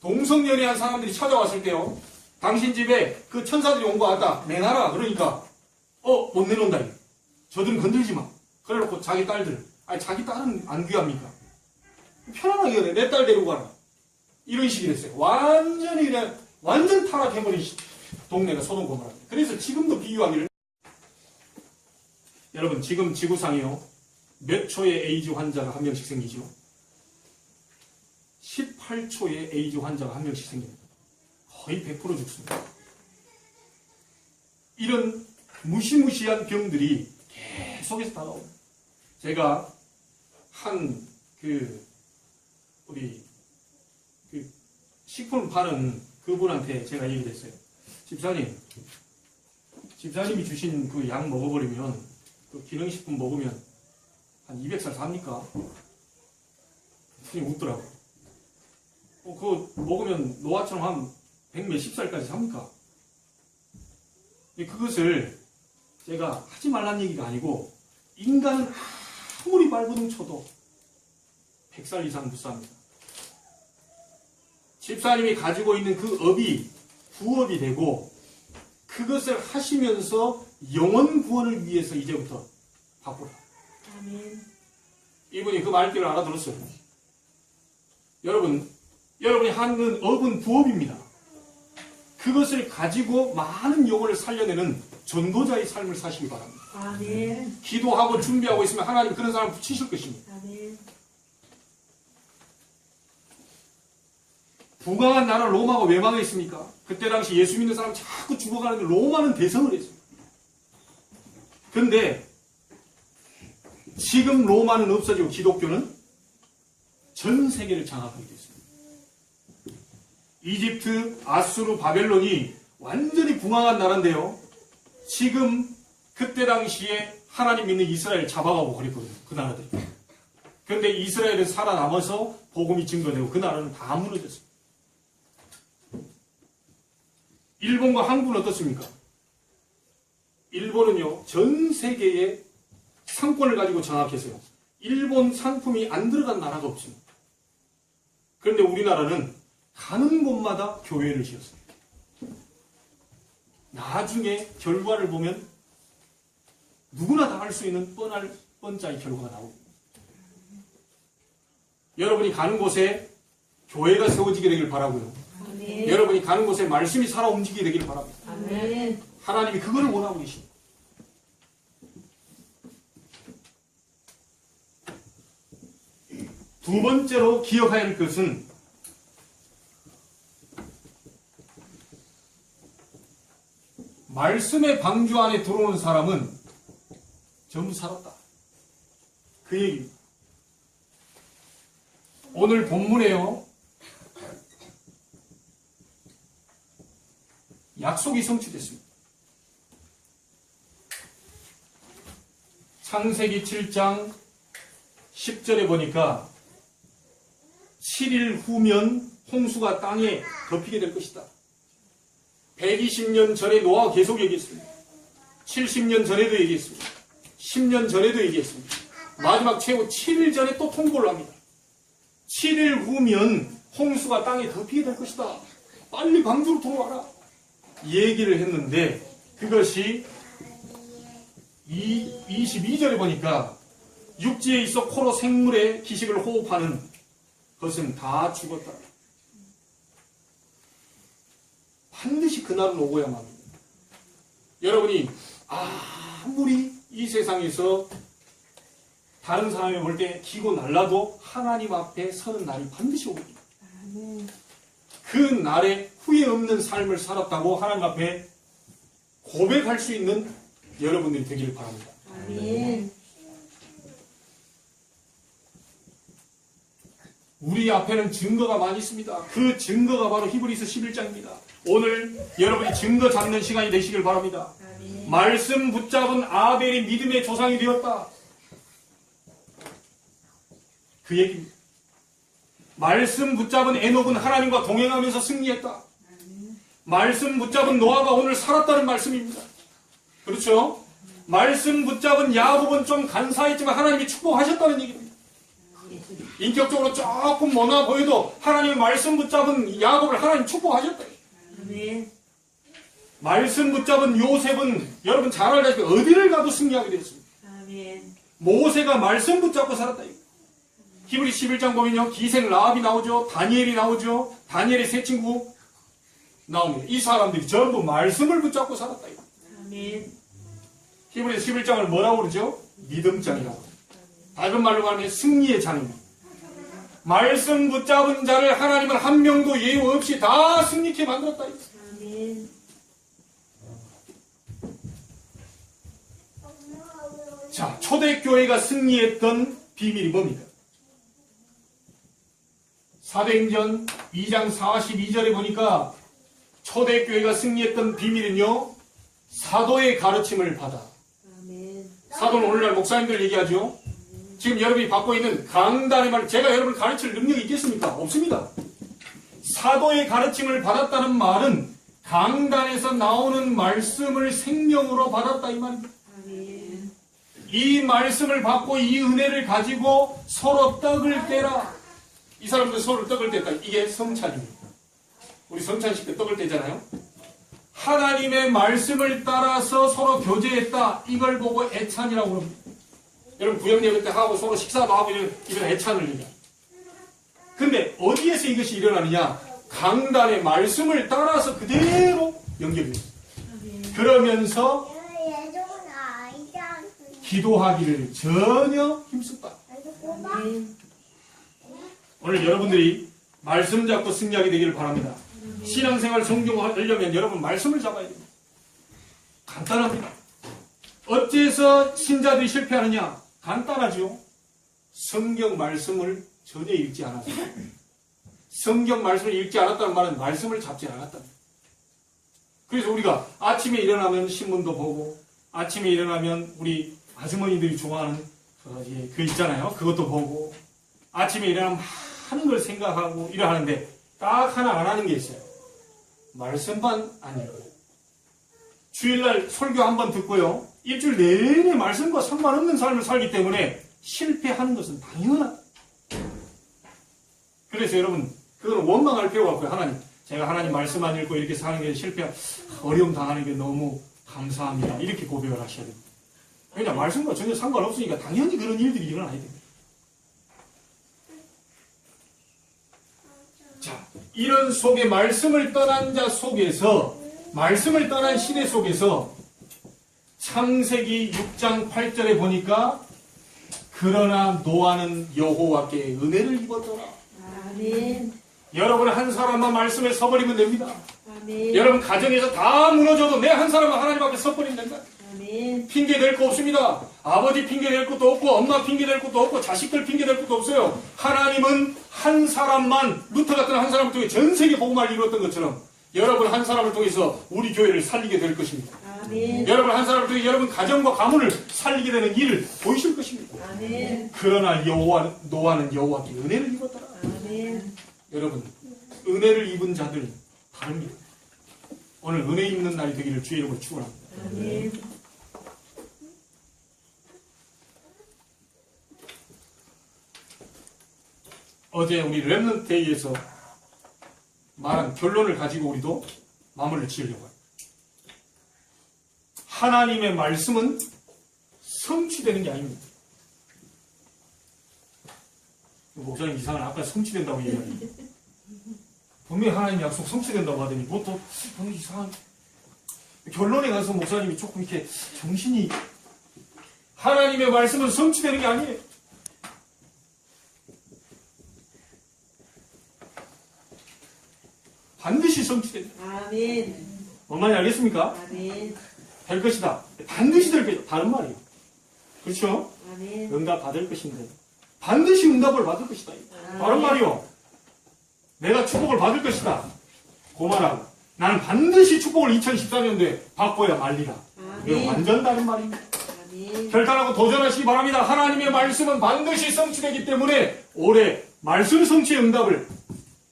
동성연애한 사람들이 찾아왔을 때요. 당신 집에 그 천사들이 온 거 같다. 내놔라. 그러니까 못 내놓는다. 저들은 건들지 마. 그래놓고 자기 딸들. 아니 자기 딸은 안 귀합니까? 편안하게 그래. 내 딸 데리고 가라. 이런 식이 됐어요. 완전히 그냥 완전 타락해버린 동네가 소돔 고모라. 그래서 지금도 비교하기를 여러분 지금 지구상이요. 몇 초에 에이즈 환자가 한 명씩 생기죠? 18초에 에이즈 환자가 한 명씩 생깁니다. 거의 100% 죽습니다. 이런 무시무시한 병들이 계속해서 다가옵니다. 제가 우리 식품을 파는 그분한테 제가 얘기를 했어요. 집사님이 주신 그 약 먹어버리면 그 기능식품 먹으면 한 200살 삽니까? 그냥 웃더라고. 그거 먹으면 노아처럼 한 100몇십 살까지 삽니까? 그것을 제가 하지 말란 얘기가 아니고 인간은 아무리 발버둥 쳐도 100살 이상 못 삽니다. 집사님이 가지고 있는 그 업이 부업이 되고 그것을 하시면서 영혼 구원을 위해서 이제부터 바꾸라. 아멘. 이분이 그 말귀를 알아들었어요. 여러분이 하는 업은 부업입니다. 그것을 가지고 많은 영혼을 살려내는 전도자의 삶을 사시기 바랍니다. 아멘. 기도하고 준비하고 있으면 하나님 그런 사람 붙이실 것입니다. 아멘. 부강한 나라 로마가 왜 망했습니까? 그때 당시 예수 믿는 사람 자꾸 죽어가는데 로마는 대성을 했어요. 그런데 지금 로마는 없어지고 기독교는 전 세계를 장악하게 됐습니다. 이집트, 아수르, 바벨론이 완전히 붕황한 나라인데요. 지금 그때 당시에 하나님 믿는 이스라엘 잡아가고 그랬거든요. 그 나라들. 그런데 이스라엘은 살아남아서 복음이 증거되고 그 나라는 다 무너졌어요. 일본과 한국은 어떻습니까? 일본은요, 전 세계의 상권을 가지고 장악했어요. 일본 상품이 안 들어간 나라도 없습니다. 그런데 우리나라는 가는 곳마다 교회를 지었습니다. 나중에 결과를 보면 누구나 다 할 수 있는 뻔짜리 결과가 나옵니다. 여러분이 가는 곳에 교회가 세워지게 되길 바라고요. 아멘. 여러분이 가는 곳에 말씀이 살아 움직이게 되길 바랍니다. 아멘. 하나님이 그거를 원하고 계십니다. 두 번째로 기억해야 할 것은 말씀의 방주 안에 들어오는 사람은 전부 살았다. 그 얘기입니다. 오늘 본문에요. 약속이 성취됐습니다. 창세기 7장 10절에 보니까 7일 후면 홍수가 땅에 덮이게 될 것이다. 120년 전에 노아가 계속 얘기했습니다. 70년 전에도 얘기했습니다. 10년 전에도 얘기했습니다. 마지막 최후 7일 전에 또 통보를 합니다. 7일 후면 홍수가 땅에 덮이게 될 것이다. 빨리 방주로 들어와라. 얘기를 했는데 그것이 22절에 보니까 육지에 있어 코로 생물의 기식을 호흡하는 것은 다 죽었다. 반드시 그날은 오고야만 합니다. 여러분이 아무리 이 세상에서 다른 사람이 볼 때 기고 날라도 하나님 앞에 서는 날이 반드시 옵니다. 그 날에 후회 없는 삶을 살았다고 하나님 앞에 고백할 수 있는 여러분들이 되기를 바랍니다. 아멘. 우리 앞에는 증거가 많이 있습니다. 그 증거가 바로 히브리서 11장입니다. 오늘 여러분이 증거 잡는 시간이 되시길 바랍니다. 아멘. 말씀 붙잡은 아벨이 믿음의 조상이 되었다. 그 얘기입니다. 말씀 붙잡은 에녹은 하나님과 동행하면서 승리했다. 말씀 붙잡은 노아가 오늘 살았다는 말씀입니다. 그렇죠? 말씀 붙잡은 야곱은 좀 간사했지만 하나님이 축복하셨다는 얘기입니다. 인격적으로 조금 머나 보여도 하나님의 말씀 붙잡은 야곱을 하나님 축복하셨다. 아멘. 말씀 붙잡은 요셉은 여러분 잘 알다시피 어디를 가도 승리하게 되었습니다. 아멘. 모세가 말씀 붙잡고 살았다. 히브리 11장 보면요. 기생 라합이 나오죠. 다니엘이 나오죠. 다니엘의 세 친구 나옵니다. 이 사람들이 전부 말씀을 붙잡고 살았다. 아멘. 히브리 11장을 뭐라고 그러죠? 믿음장이라고. 다른 말로 말하면 승리의 장입니다. 말씀 붙잡은 자를 하나님은 한 명도 예우 없이 다 승리케 만들었다. 아멘. 자, 초대교회가 승리했던 비밀이 뭡니까? 사도행전 2장 42절에 보니까 초대교회가 승리했던 비밀은요, 사도의 가르침을 받아. 아멘. 사도는 오늘날 목사님들 얘기하죠. 지금 여러분이 받고 있는 강단의 말, 제가 여러분을 가르칠 능력이 있겠습니까? 없습니다. 사도의 가르침을 받았다는 말은 강단에서 나오는 말씀을 생명으로 받았다 이 말입니다. 아멘. 이 말씀을 받고 이 은혜를 가지고 서로 떡을 떼라. 이 사람들 서로 떡을 뗐다. 이게 성찬입니다. 우리 성찬식 때 떡을 떼잖아요. 하나님의 말씀을 따라서 서로 교제했다. 이걸 보고 애찬이라고 합니다. 여러분 구역 예배 때 하고 서로 식사도 하고 이런 애찬을 얘기합니다. 근데 어디에서 이것이 일어나느냐? 강단의 말씀을 따라서 그대로 연결이 됩니다. 그러면서 기도하기를 전혀 힘썼다. 아멘. 오늘 여러분들이 말씀 잡고 승리하게 되기를 바랍니다. 신앙생활 성경을 하려면 여러분 말씀을 잡아야 됩니다. 간단합니다. 어째서 신자들이 실패하느냐? 간단하죠. 성경 말씀을 전혀 읽지 않았어요. 성경 말씀을 읽지 않았다는 말은 말씀을 잡지 않았다. 그래서 우리가 아침에 일어나면 신문도 보고 아침에 일어나면 우리 아주머니들이 좋아하는 그 있잖아요. 그것도 보고 아침에 일어나면 많은 걸 생각하고 일어나는데 딱 하나 안 하는 게 있어요. 말씀만 안 읽어요. 주일날 설교 한번 듣고요. 일주일 내내 말씀과 상관없는 삶을 살기 때문에 실패하는 것은 당연하다. 그래서 여러분, 그거는 원망할 필요가 없고요. 하나님, 제가 하나님 말씀 안 읽고 이렇게 사는 게 어려움 당하는 게 너무 감사합니다. 이렇게 고백을 하셔야 됩니다. 그냥 말씀과 전혀 상관없으니까 당연히 그런 일들이 일어나야 됩니다. 자, 이런 속에 말씀을 떠난 자 속에서, 말씀을 떠난 시대 속에서 창세기 6장 8절에 보니까 그러나 노아는 여호와께 은혜를 입었더라. 아멘. 여러분 한 사람만 말씀에 서버리면 됩니다. 아멘. 여러분 가정에서 다 무너져도 내 한 사람만 하나님 앞에 서버리면 된다. 아멘. 핑계 댈 거 없습니다. 아버지 핑계 댈 것도 없고 엄마 핑계 댈 것도 없고 자식들 핑계 댈 것도 없어요. 하나님은 한 사람만, 루터 같은 한 사람을 통해 전 세계 복음을 이루었던 것처럼 여러분 한 사람을 통해서 우리 교회를 살리게 될 것입니다. 아멘. 여러분 한 사람을 통해 여러분 가정과 가문을 살리게 되는 일을 보이실 것입니다. 아멘. 그러나 노아는 여호와께 은혜를 입었더라. 아멘. 여러분 은혜를 입은 자들 다릅니다. 오늘 은혜 입는 날이 되기를 주의 이름으로 축원합니다. 아멘. 어제 우리 렘넌트 데이에서 말한 결론을 가지고 우리도 마무리를 지으려고 합니다. 하나님의 말씀은 성취되는 게 아닙니다. 목사님 이상한 아까 성취된다고 얘기하는데 분명히 하나님 약속 성취된다고 하더니 뭐 또 이상한 결론에 가서 목사님이 조금 이렇게 정신이 하나님의 말씀은 성취되는 게 아니에요. 반드시 성취된다. 아멘. 뭔 말인지 알겠습니까? 아멘. 될 것이다. 반드시 될 것이다. 다른 말이에요. 그렇죠? 아멘. 응답 받을 것인데 반드시 응답을 받을 것이다. 다른 말이요. 내가 축복을 받을 것이다. 고만하고 나는 반드시 축복을 2014년도에 받고야 말리라. 이거 아멘. 완전 다른 말입니다. 아멘. 결단하고 도전하시기 바랍니다. 하나님의 말씀은 반드시 성취되기 때문에 올해 말씀 성취의 응답을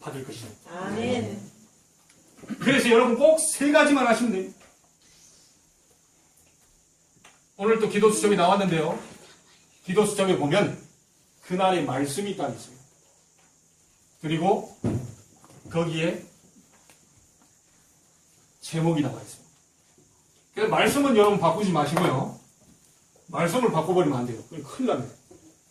받을 것입니다. 아멘. 그래서 여러분 꼭 세 가지만 하시면 됩니다. 오늘 또 기도 수첩이 나왔는데요. 기도 수첩에 보면 그날의 말씀이 딱 있어요. 그리고 거기에 제목이 나와 있어요. 그래서 말씀은 여러분 바꾸지 마시고요. 말씀을 바꿔버리면 안 돼요. 큰일 납니다.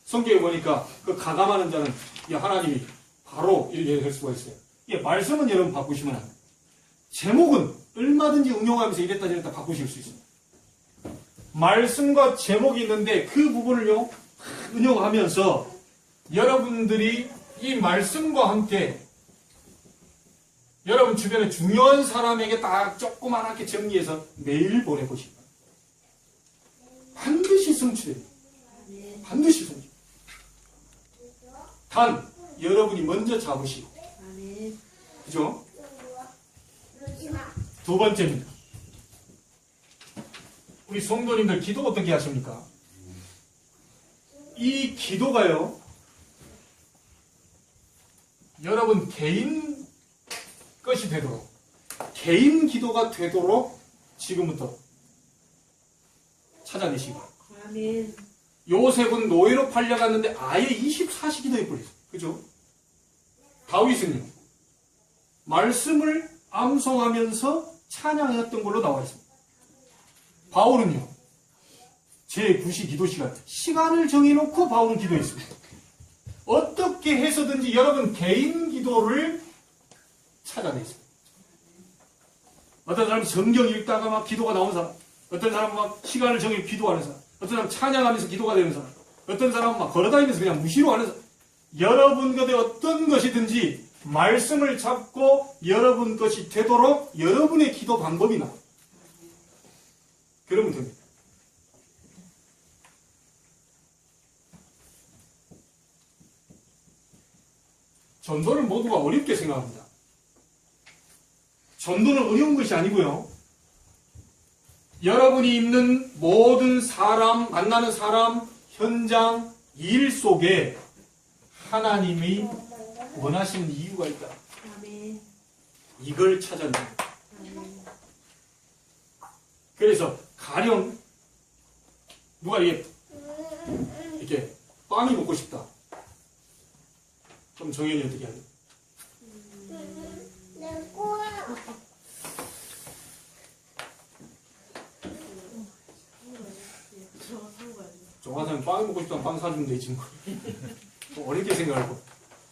성경에 보니까 그 가감하는 자는 하나님이 바로 이렇게 할 수가 있어요. 말씀은 여러분 바꾸시면 안 돼요. 제목은 얼마든지 응용하면서 이랬다 저랬다 바꾸실 수 있습니다. 말씀과 제목이 있는데 그 부분을요 응용하면서 여러분들이 이 말씀과 함께 여러분 주변에 중요한 사람에게 딱 조그맣게 정리해서 매일 보내보시고 반드시 성취됩니다. 반드시 성취. 단 여러분이 먼저 잡으시고 아멘. 그죠? 두 번째입니다. 우리 성도님들 기도 어떻게 하십니까? 이 기도가요 여러분 개인 것이 되도록 개인 기도가 되도록 지금부터 찾아내시기 바랍니다. 아멘. 요셉은 노예로 팔려갔는데 아예 24시 기도해 버렸어요. 그죠? 다윗은요 말씀을 암송하면서 찬양했던 걸로 나와 있습니다. 바울은요 제9시 기도 시간을 정해놓고 바울은 기도했습니다. 어떻게 해서든지 여러분 개인 기도를 찾아냈습니다. 어떤 사람은 성경 읽다가 막 기도가 나온 사람, 어떤 사람은 막 시간을 정해 기도하는 사람, 어떤 사람은 찬양하면서 기도가 되는 사람, 어떤 사람은 막 걸어다니면서 그냥 무시로 하는 사람. 여러분 곁에 어떤 것이든지 말씀을 잡고 여러분 것이 되도록 여러분의 기도 방법이 나와요. 그러면 됩니다. 전도를 모두가 어렵게 생각합니다. 전도는 어려운 것이 아니고요. 여러분이 있는 모든 사람, 만나는 사람, 현장, 일 속에 하나님이 원하시는 이유가 있다. 아멘. 이걸 찾아내는 거예요. 아멘. 그래서 가령 누가 이렇게 빵이 먹고 싶다. 그럼 정현이 어떻게 하냐? 정화사는 빵이 먹고 싶다면 빵 사주면 되지 뭐. 좀 어렵게 생각하고.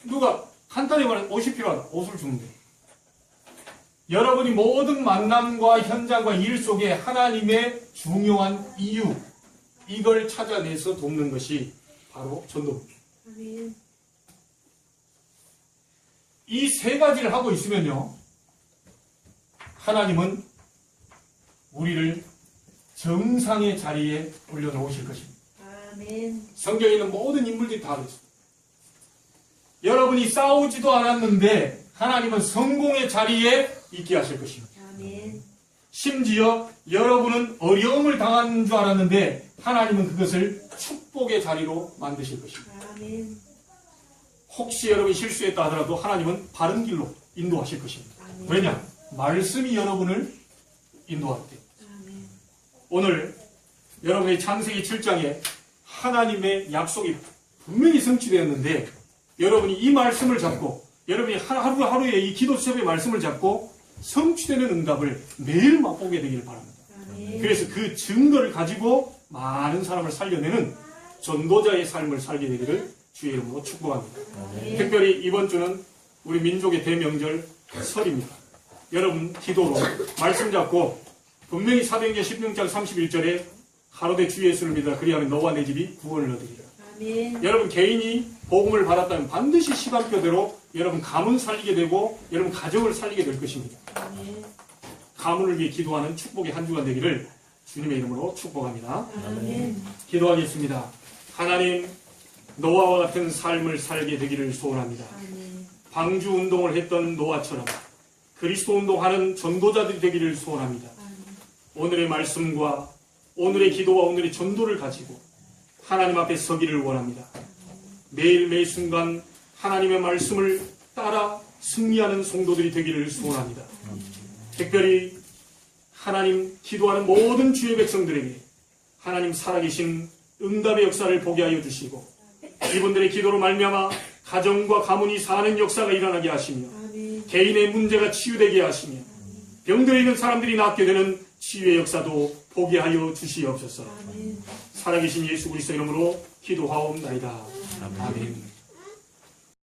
누가 간단히 말해 옷이 필요하다. 옷을 주면 돼. 여러분이 모든 만남과 현장과 일 속에 하나님의 중요한 이유, 이걸 찾아내서 돕는 것이 바로 전도입니다. 아멘. 이 세 가지를 하고 있으면요, 하나님은 우리를 정상의 자리에 올려놓으실 것입니다. 아멘. 성경에 있는 모든 인물들이 다 그랬습니다. 여러분이 싸우지도 않았는데 하나님은 성공의 자리에 있게 하실 것입니다. 아멘. 심지어 여러분은 어려움을 당한 줄 알았는데 하나님은 그것을 축복의 자리로 만드실 것입니다. 아멘. 혹시 여러분이 실수했다 하더라도 하나님은 바른 길로 인도하실 것입니다. 아멘. 왜냐? 말씀이 여러분을 인도할 때. 아멘. 오늘 여러분의 창세기 7장에 하나님의 약속이 분명히 성취되었는데 여러분이 이 말씀을 잡고 여러분이 하루하루에 이 기도 수업의 말씀을 잡고 성취되는 응답을 매일 맛보게 되기를 바랍니다. 아멘. 그래서 그 증거를 가지고 많은 사람을 살려내는 전도자의 삶을 살게 되기를 주의 이름으로 축복합니다. 아멘. 특별히 이번 주는 우리 민족의 대명절 설입니다. 여러분 기도로 말씀 잡고 분명히 사도행전 16장 31절에 가로되 주 예수를 믿으라 그리하면 너와 내 집이 구원을 얻으리라. 아멘. 여러분 개인이 복음을 받았다면 반드시 시간표대로 여러분 가문 살리게 되고 여러분 가정을 살리게 될 것입니다. 아멘. 가문을 위해 기도하는 축복의 한 주간 되기를 주님의 이름으로 축복합니다. 아멘. 기도하겠습니다. 하나님, 노아와 같은 삶을 살게 되기를 소원합니다. 아멘. 방주 운동을 했던 노아처럼 그리스도 운동하는 전도자들이 되기를 소원합니다. 아멘. 오늘의 말씀과 오늘의 기도와 오늘의 전도를 가지고 하나님 앞에 서기를 원합니다. 매일 매 순간 하나님의 말씀을 따라 승리하는 성도들이 되기를 소원합니다. 특별히 하나님 기도하는 모든 주의 백성들에게 하나님 살아계신 응답의 역사를 보게 하여 주시고 이분들의 기도로 말미암아 가정과 가문이 사는 역사가 일어나게 하시며 아멘. 개인의 문제가 치유되게 하시며 병들어 있는 사람들이 낫게 되는 치유의 역사도 보게 하여 주시옵소서. 아멘. 살아계신 예수 그리스도 이름으로 기도하옵나이다. 아멘.